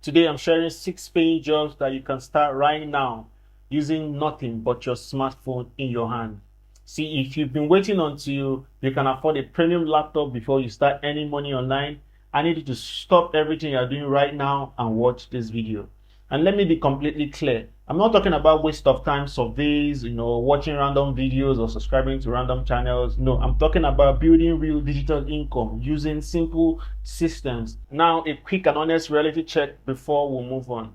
Today I'm sharing 6 paying jobs that you can start right now using nothing but your smartphone in your hand. See, if you've been waiting until you can afford a premium laptop before you start earning money online, I need you to stop everything you're doing right now and watch this video. And let me be completely clear. I'm not talking about waste of time surveys, watching random videos or subscribing to random channels. No, I'm talking about building real digital income using simple systems. Now, a quick and honest reality check before we move on.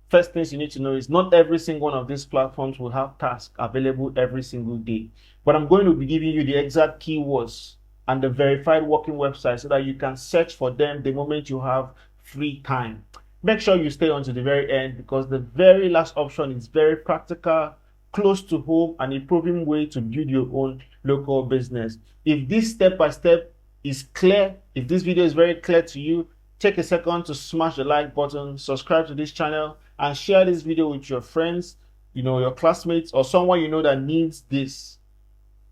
First things you need to know is not every single one of these platforms will have tasks available every single day. But I'm going to be giving you the exact keywords and the verified working websites so that you can search for them the moment you have free time. Make sure you stay on to the very end because the very last option is very practical, close to home, and a proven way to build your own local business. If this step by step is clear, if this video is very clear to you, take a second to smash the like button, subscribe to this channel, and share this video with your friends, your classmates, or someone you know that needs this.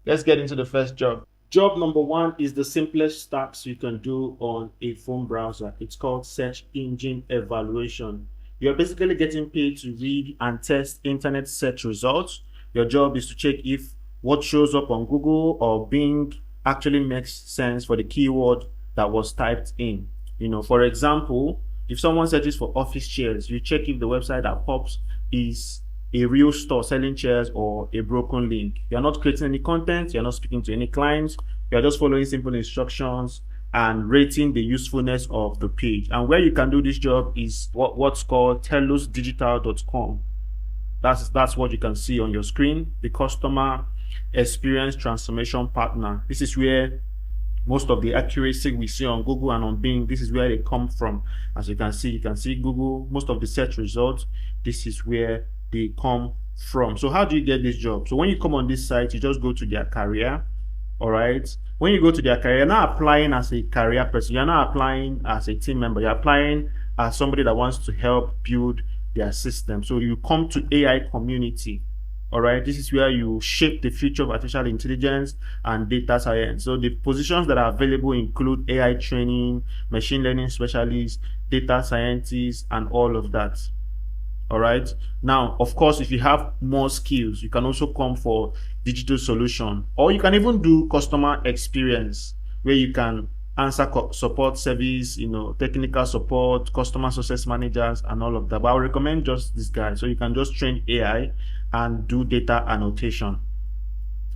Let's get into the first job. Job number one is the simplest steps you can do on a phone browser. It's called search engine evaluation. You're basically getting paid to read and test internet search results. Your job is to check if what shows up on Google or Bing actually makes sense for the keyword that was typed in. For example, if someone searches for office chairs, you check if the website that pops is a real store selling chairs or a broken link. You're not creating any content, you're not speaking to any clients, you're just following simple instructions and rating the usefulness of the page. And where you can do this job is what's called telosdigital.com. That's what you can see on your screen, the customer experience transformation partner. This is where most of the accuracy we see on Google and on Bing, this is where they come from. As you can see Google, most of the search results, this is where they come from. So how do you get this job? So when you come on this site, you just go to their career. All right. When you go to their career, you're not applying as a career person. You're not applying as a team member. You're applying as somebody that wants to help build their system. So you come to AI community. All right. This is where you shape the future of artificial intelligence and data science. So the positions that are available include AI training, machine learning specialists, data scientists, and all of that. All right. Now, of course, if you have more skills, you can also come for digital solution, or you can even do customer experience where you can answer support service, technical support, customer success managers, and all of that. But I would recommend just this guy. So you can just train AI and do data annotation.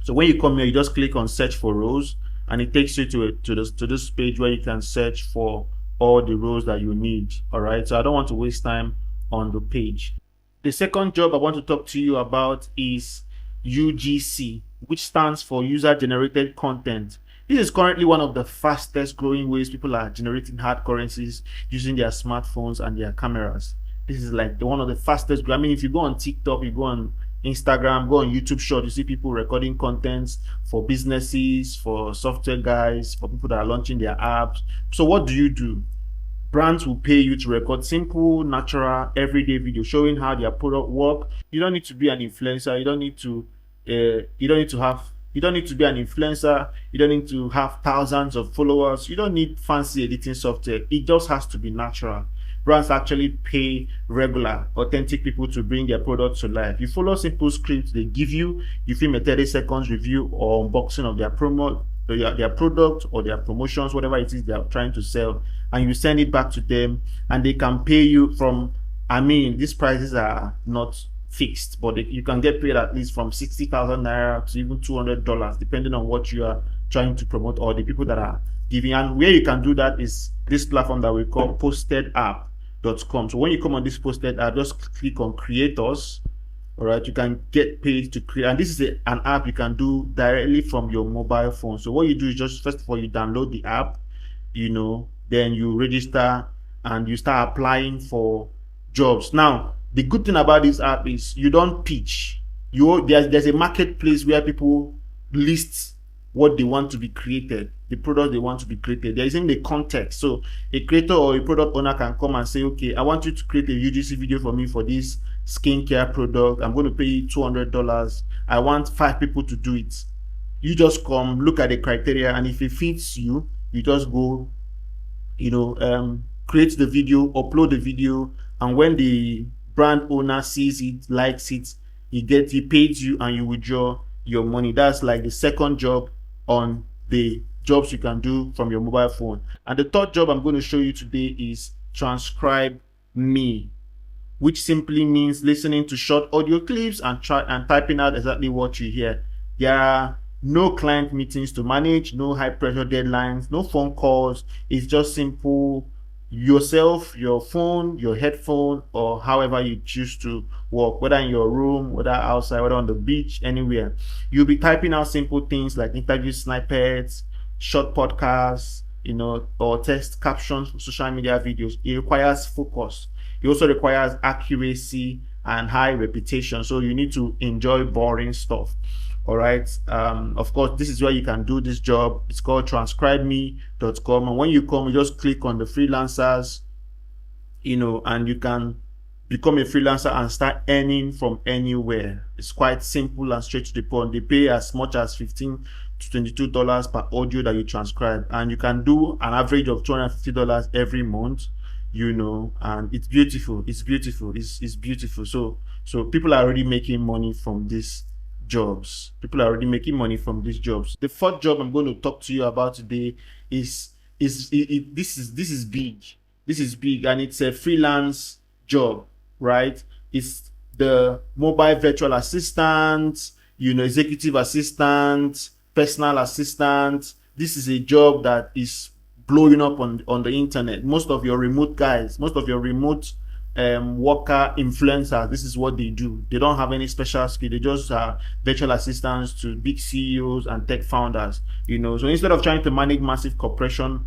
So when you come here, you just click on search for roles, and it takes you to this page where you can search for all the roles that you need. All right. So I don't want to waste time on the page. The second job I want to talk to you about is UGC, which stands for user generated content. This is currently one of the fastest growing ways people are generating hard currencies using their smartphones and their cameras. This is like one of the fastest. I mean, if you go on TikTok, you go on Instagram, go on YouTube Short, you see people recording contents for businesses, for software guys, for people that are launching their apps. So what do? Brands will pay you to record simple, natural, everyday video showing how their product work. You don't need to be an influencer. You don't need to be an influencer. You don't need to have thousands of followers. You don't need fancy editing software. It just has to be natural. Brands actually pay regular, authentic people to bring their product to life. You follow simple scripts they give you. You film a 30 seconds review or unboxing of their product or their promotions, whatever it is they are trying to sell, and you send it back to them, and they can pay you from, these prices are not fixed, but you can get paid at least from 60,000 naira to even $200, depending on what you are trying to promote or the people that are giving. And where you can do that is this platform that we call postedapp.com. So when you come on this posted app, just click on creators. All right, you can get paid to create, and this is an app you can do directly from your mobile phone. So what you do is just, first of all, you download the app, then you register and you start applying for jobs. Now, the good thing about this app is you don't pitch. There's a marketplace where people list what they want to be created, the product they want to be created. There isn't the context. So a creator or a product owner can come and say, okay, I want you to create a UGC video for me for this skincare product. I'm going to pay you $200. I want 5 people to do it. You just come, look at the criteria, and if it fits you, you just go, create the video, upload the video, and when the brand owner sees it, likes it, he pays you and you withdraw your money. That's like the second job on the jobs you can do from your mobile phone. And the third job I'm going to show you today is transcribe me, which simply means listening to short audio clips and typing out exactly what you hear. There are no client meetings to manage, no high pressure deadlines, no phone calls. It's just simple yourself, your phone, your headphone, or however you choose to work, whether in your room, whether outside, whether on the beach, anywhere. You'll be typing out simple things like interview snippets, short podcasts, or text captions for social media videos. It requires focus. It also requires accuracy and high reputation. So you need to enjoy boring stuff. All right. Of course, this is where you can do this job. It's called transcribeme.com. And when you come, you just click on the freelancers, and you can become a freelancer and start earning from anywhere. It's quite simple and straight to the point. They pay as much as $15 to $22 per audio that you transcribe, and you can do an average of $250 every month. And it's beautiful. It's beautiful. So people are already making money from these jobs. The fourth job I'm going to talk to you about today this is big. This is big, and it's a freelance job, right? It's the mobile virtual assistant, executive assistant, personal assistant. This is a job that is blowing up on the internet. Most of your remote worker influencers, this is what they do. They don't have any special skill. They just are virtual assistants to big CEOs and tech founders. So instead of trying to manage massive corporation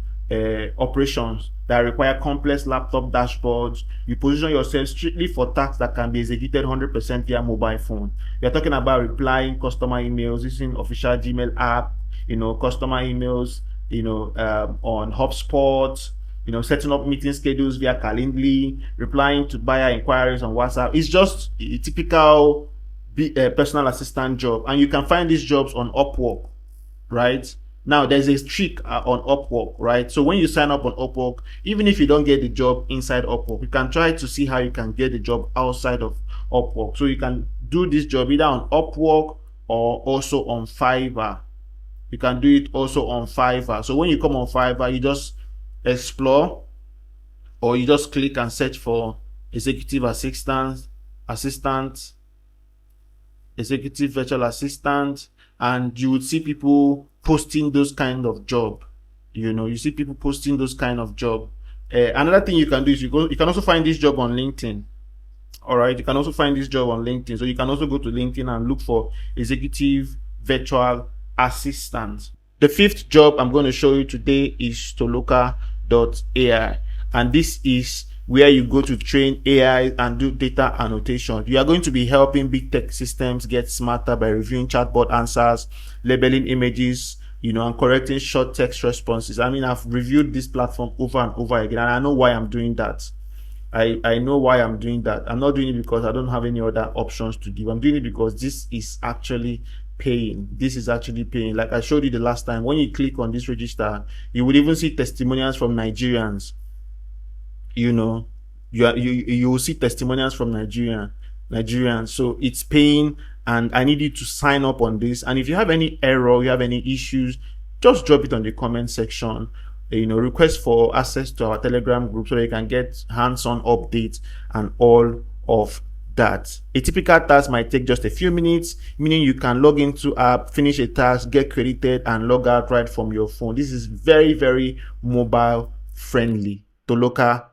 operations that require complex laptop dashboards, you position yourself strictly for tasks that can be executed 100% via mobile phone. You're talking about replying customer emails using official Gmail app, customer emails, on HubSpot, setting up meeting schedules via Calendly, replying to buyer inquiries on WhatsApp. It's just a typical personal assistant job, and you can find these jobs on Upwork, right? Now, there's a trick on Upwork, right? So when you sign up on Upwork, even if you don't get the job inside Upwork, you can try to see how you can get the job outside of Upwork. So you can do this job either on Upwork or also on Fiverr. You can do it also on Fiverr. So when you come on Fiverr, you just explore, or you just click and search for executive executive virtual assistant, and you would see people posting those kind of job. You see people posting those kind of job. Another thing you can do is you can also find this job on LinkedIn. All right, you can also find this job on LinkedIn. So you can also go to LinkedIn and look for executive virtual assistant. The fifth job I'm going to show you today is Toloka.ai, and this is where you go to train AI and do data annotation. You are going to be helping big tech systems get smarter by reviewing chatbot answers, labeling images, and correcting short text responses. I mean, I've reviewed this platform over and over again, and I know why I'm doing that. I know why I'm doing that. I'm not doing it because I don't have any other options to give. I'm doing it because this is actually paying. Like I showed you the last time. When you click on this register, you would even see testimonials from Nigerians. You will see testimonials from Nigerians. So it's paying, and I need you to sign up on this. And if you have any error, you have any issues, just drop it on the comment section. Request for access to our Telegram group so that you can get hands-on updates and all of that. A typical task might take just a few minutes, meaning you can log into app, finish a task, get credited, and log out right from your phone. This is very, very mobile friendly. Toloka.ai.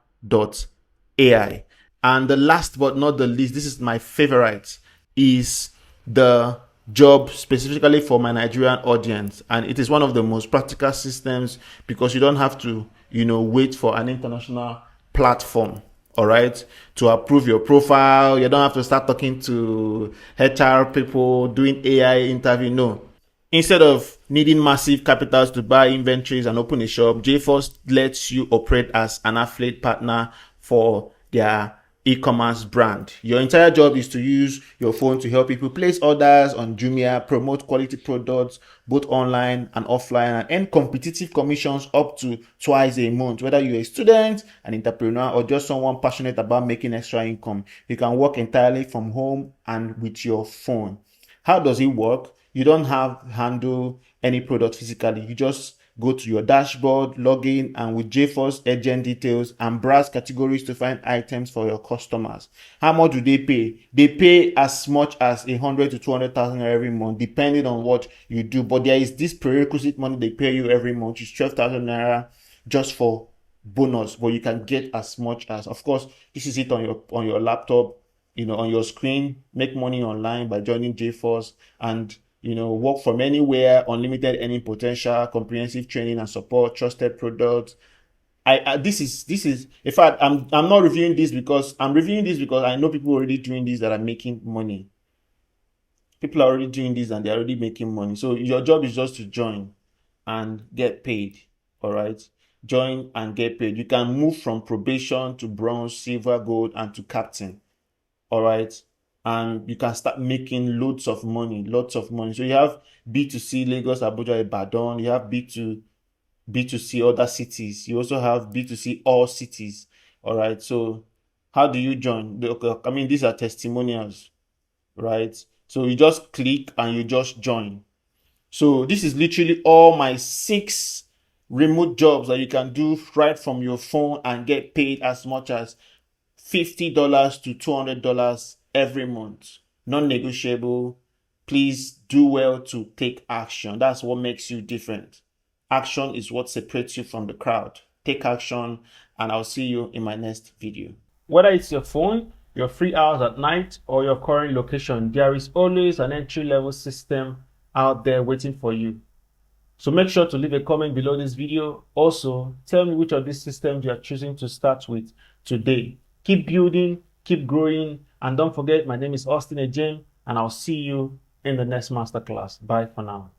And the last but not the least, this is my favorite, is the job specifically for my Nigerian audience. And it is one of the most practical systems because you don't have to, wait for an international platform, all right, to approve your profile. You don't have to start talking to HR people, doing AI interview. No. Instead of needing massive capitals to buy inventories and open a shop, JForce lets you operate as an affiliate partner for their e-commerce brand. Your entire job is to use your phone to help people place orders on Jumia, promote quality products both online and offline, and earn competitive commissions up to twice a month. Whether you're a student, an entrepreneur, or just someone passionate about making extra income, you can work entirely from home and with your phone. How does it work? You don't have to handle any product physically. You just go to your dashboard, log in, and with JForce agent details and browse categories to find items for your customers. How much do they pay? They pay as much as 100 to 200,000 every month, depending on what you do. But there is this prerequisite money they pay you every month, which is 12,000 naira just for bonus. But you can get as much as, of course, this is it on your laptop, on your screen. Make money online by joining JForce and work from anywhere, unlimited earning potential, comprehensive training and support, trusted products. This is in fact, I'm not reviewing this because I know people already doing this that are making money. People are already doing this and they're already making money. So your job is just to join and get paid. All right. Join and get paid. You can move from probation to bronze, silver, gold, and to captain. All right. And you can start making lots of money. So you have B2C, Lagos, Abuja, Ibadan. You have B2C, other cities. You also have B2C, all cities. All right. So how do you join? I mean, these are testimonials, right? So you just click and you just join. So this is literally all my 6 remote jobs that you can do right from your phone and get paid as much as $50 to $200 every month. Non-negotiable. Please do well to take action. That's what makes you different. Action is what separates you from the crowd. Take action, and I'll see you in my next video. Whether it's your phone, your free hours at night, or your current location, there is always an entry-level system out there waiting for you. So make sure to leave a comment below this video. Also, tell me which of these systems you are choosing to start with today. Keep building, keep growing, and don't forget, my name is Austin Ejem, and I'll see you in the next masterclass. Bye for now.